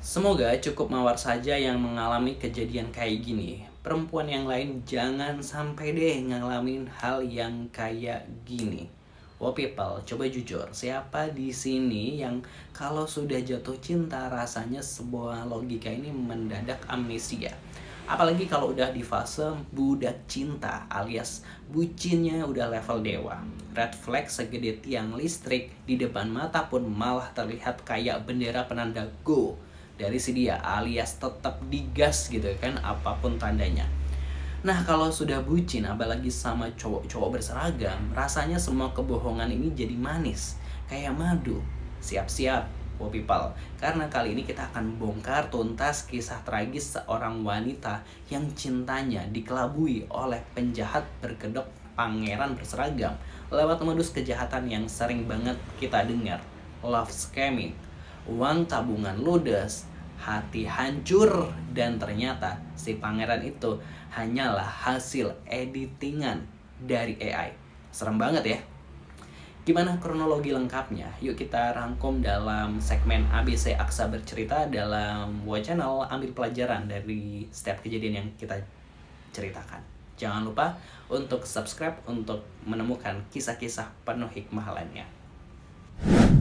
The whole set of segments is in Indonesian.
Semoga cukup Mawar saja yang mengalami kejadian kayak gini. Perempuan yang lain jangan sampai deh ngalamin hal yang kayak gini. Wow people, coba jujur, siapa di sini yang kalau sudah jatuh cinta rasanya sebuah logika ini mendadak amnesia? Apalagi kalau udah di fase budak cinta alias bucinnya udah level dewa. Red flag segede tiang listrik di depan mata pun malah terlihat kayak bendera penanda go dari si dia alias tetap digas gitu kan apapun tandanya. Nah kalau sudah bucin apalagi sama cowok-cowok berseragam, rasanya semua kebohongan ini jadi manis kayak madu. Siap-siap wow people, karena kali ini kita akan bongkar tuntas kisah tragis seorang wanita yang cintanya dikelabui oleh penjahat berkedok pangeran berseragam lewat modus kejahatan yang sering banget kita dengar, love scamming, uang tabungan ludes, hati hancur, dan ternyata si pangeran itu hanyalah hasil editingan dari AI. Serem banget ya. Gimana kronologi lengkapnya? Yuk kita rangkum dalam segmen ABC Aksa Bercerita dalam Wow Channel, ambil pelajaran dari setiap kejadian yang kita ceritakan. Jangan lupa untuk subscribe untuk menemukan kisah-kisah penuh hikmah lainnya.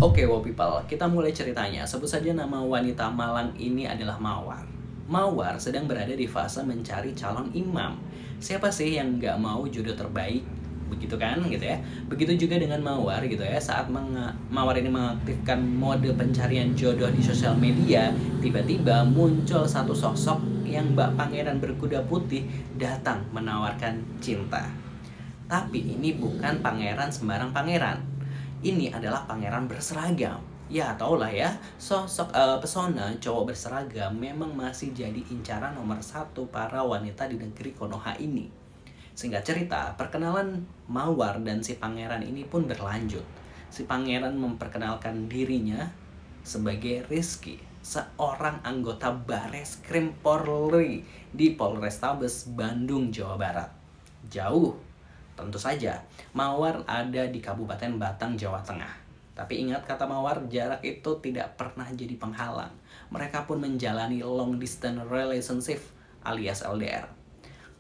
Oke wow people, kita mulai ceritanya. Sebut saja nama wanita malang ini adalah Mawar. Mawar sedang berada di fase mencari calon imam. Siapa sih yang nggak mau jodoh terbaik? Begitu kan gitu ya. Begitu juga dengan Mawar gitu ya. Saat Mawar ini mengaktifkan mode pencarian jodoh di sosial media, tiba-tiba muncul satu sosok yang Mbak Pangeran berkuda putih datang menawarkan cinta. Tapi ini bukan pangeran sembarang pangeran. Ini adalah pangeran berseragam. Ya tau lah ya, sosok pesona cowok berseragam memang masih jadi incaran nomor satu para wanita di negeri Konoha ini. Singkat cerita, perkenalan Mawar dan si pangeran ini pun berlanjut. Si pangeran memperkenalkan dirinya sebagai Rizky, seorang anggota Bareskrim Polri di Polrestabes Bandung, Jawa Barat. Jauh, tentu saja, Mawar ada di Kabupaten Batang, Jawa Tengah. Tapi ingat kata Mawar, jarak itu tidak pernah jadi penghalang. Mereka pun menjalani long distance relationship alias LDR.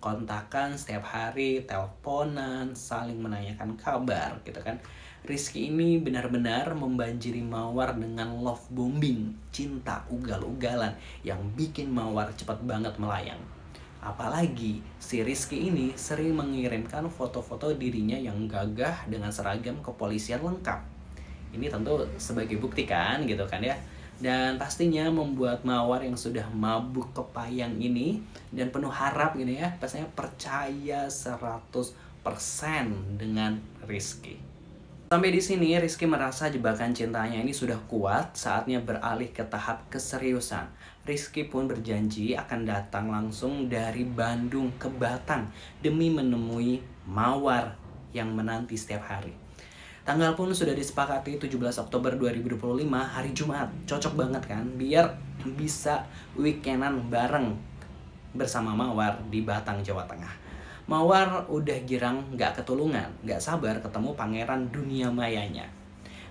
Kontakan setiap hari, teleponan, saling menanyakan kabar gitu kan. Rizky ini benar-benar membanjiri Mawar dengan love bombing, cinta ugal-ugalan yang bikin Mawar cepat banget melayang. Apalagi si Rizky ini sering mengirimkan foto-foto dirinya yang gagah dengan seragam kepolisian lengkap. Ini tentu sebagai bukti kan gitu kan ya. Dan pastinya membuat Mawar yang sudah mabuk kepayang ini dan penuh harap gitu ya, pastinya percaya 100% dengan Rizky. Sampai di sini Rizky merasa jebakan cintanya ini sudah kuat, saatnya beralih ke tahap keseriusan. Rizky pun berjanji akan datang langsung dari Bandung ke Batang demi menemui Mawar yang menanti setiap hari. Tanggal pun sudah disepakati 17 Oktober 2025 hari Jumat. Cocok banget kan? Biar bisa weekendan bareng bersama Mawar di Batang, Jawa Tengah. Mawar udah girang gak ketulungan, gak sabar ketemu pangeran dunia mayanya.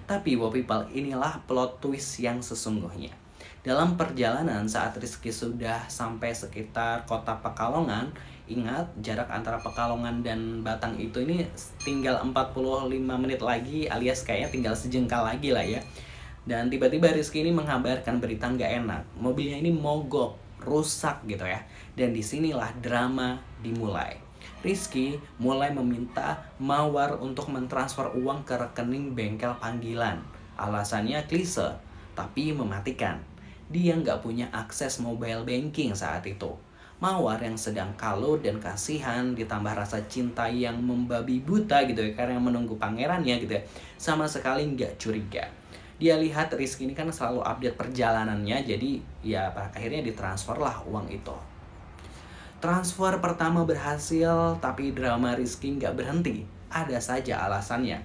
Tapi wow people, inilah plot twist yang sesungguhnya. Dalam perjalanan saat Rizky sudah sampai sekitar kota Pekalongan, ingat jarak antara Pekalongan dan Batang itu ini tinggal 45 menit lagi alias kayaknya tinggal sejengkal lagi lah ya. Dan tiba-tiba Rizky ini mengabarkan berita nggak enak, mobilnya ini mogok, rusak gitu ya. Dan disinilah drama dimulai. Rizky mulai meminta Mawar untuk mentransfer uang ke rekening bengkel panggilan. Alasannya klise, tapi mematikan. Dia nggak punya akses mobile banking saat itu. Mawar yang sedang kalut dan kasihan ditambah rasa cinta yang membabi buta gitu ya, karena menunggu pangerannya gitu ya, sama sekali nggak curiga. Dia lihat Rizky ini kan selalu update perjalanannya, jadi ya akhirnya ditransferlah uang itu. Transfer pertama berhasil, tapi drama Rizky nggak berhenti. Ada saja alasannya.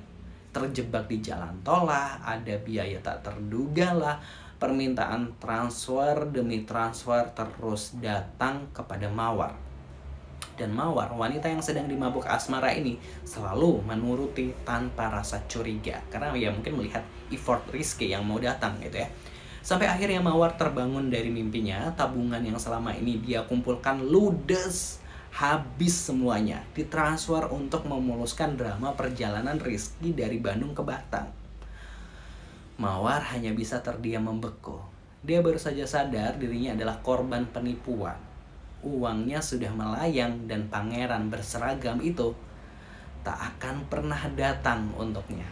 Terjebak di jalan tol lah, ada biaya tak terduga lah, permintaan transfer demi transfer terus datang kepada Mawar. Dan Mawar, wanita yang sedang dimabuk asmara ini, selalu menuruti tanpa rasa curiga. Karena ya mungkin melihat effort Rizky yang mau datang gitu ya. Sampai akhirnya Mawar terbangun dari mimpinya, tabungan yang selama ini dia kumpulkan ludes, habis semuanya, ditransfer untuk memuluskan drama perjalanan Rizky dari Bandung ke Batang. Mawar hanya bisa terdiam membeku. Dia baru saja sadar dirinya adalah korban penipuan. Uangnya sudah melayang dan pangeran berseragam itu tak akan pernah datang untuknya.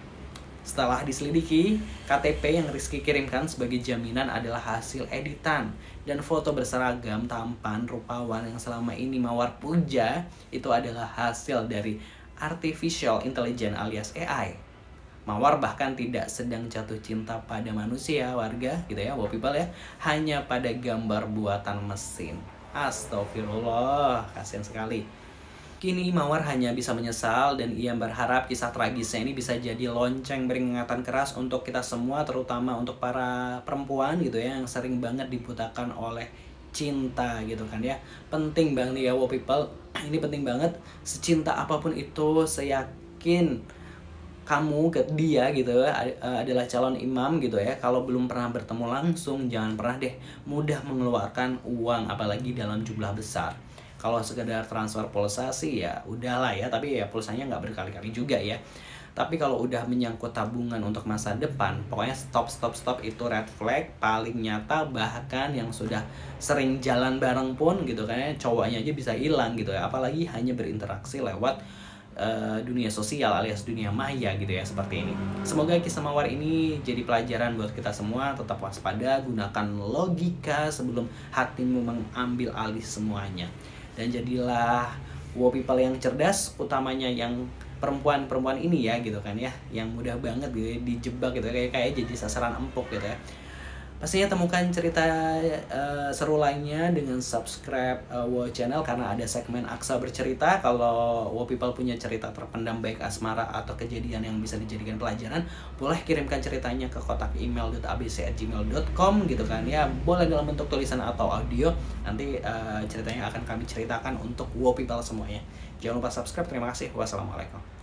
Setelah diselidiki, KTP yang Rizky kirimkan sebagai jaminan adalah hasil editan, dan foto berseragam tampan rupawan yang selama ini Mawar puja itu adalah hasil dari artificial intelligence alias AI. Mawar bahkan tidak sedang jatuh cinta pada manusia warga gitu ya, wow people ya, hanya pada gambar buatan mesin. Astagfirullah, kasihan sekali. Kini Mawar hanya bisa menyesal dan ia berharap kisah tragisnya ini bisa jadi lonceng peringatan keras untuk kita semua, terutama untuk para perempuan gitu ya yang sering banget dibutakan oleh cinta gitu kan ya. Penting banget ya wow people, ini penting banget. Secinta apapun itu, seyakin kamu ke dia gitu adalah calon imam gitu ya, kalau belum pernah bertemu langsung jangan pernah deh mudah mengeluarkan uang apalagi dalam jumlah besar. Kalau sekedar transfer pulsa sih ya udahlah ya, tapi ya pulsanya nggak berkali-kali juga ya. Tapi kalau udah menyangkut tabungan untuk masa depan, pokoknya stop itu red flag paling nyata. Bahkan yang sudah sering jalan bareng pun gitu kan ya, cowoknya aja bisa hilang gitu ya, apalagi hanya berinteraksi lewat dunia sosial alias dunia maya gitu ya, seperti ini. Semoga kisah Mawar ini jadi pelajaran buat kita semua. Tetap waspada, gunakan logika sebelum hatimu mengambil alih semuanya, dan jadilah wow people yang cerdas, utamanya yang perempuan ini ya gitu kan ya, yang mudah banget gitu ya, dijebak gitu ya, kayak jadi sasaran empuk gitu ya. Pastinya temukan cerita seru lainnya dengan subscribe Wow Channel, karena ada segmen Aksa Bercerita. Kalau Wow People punya cerita terpendam baik asmara atau kejadian yang bisa dijadikan pelajaran, boleh kirimkan ceritanya ke kotak email.abc@gmail.com gitu kan ya. Boleh dalam bentuk tulisan atau audio, nanti ceritanya akan kami ceritakan untuk Wow People semuanya. Jangan lupa subscribe. Terima kasih. Wassalamualaikum.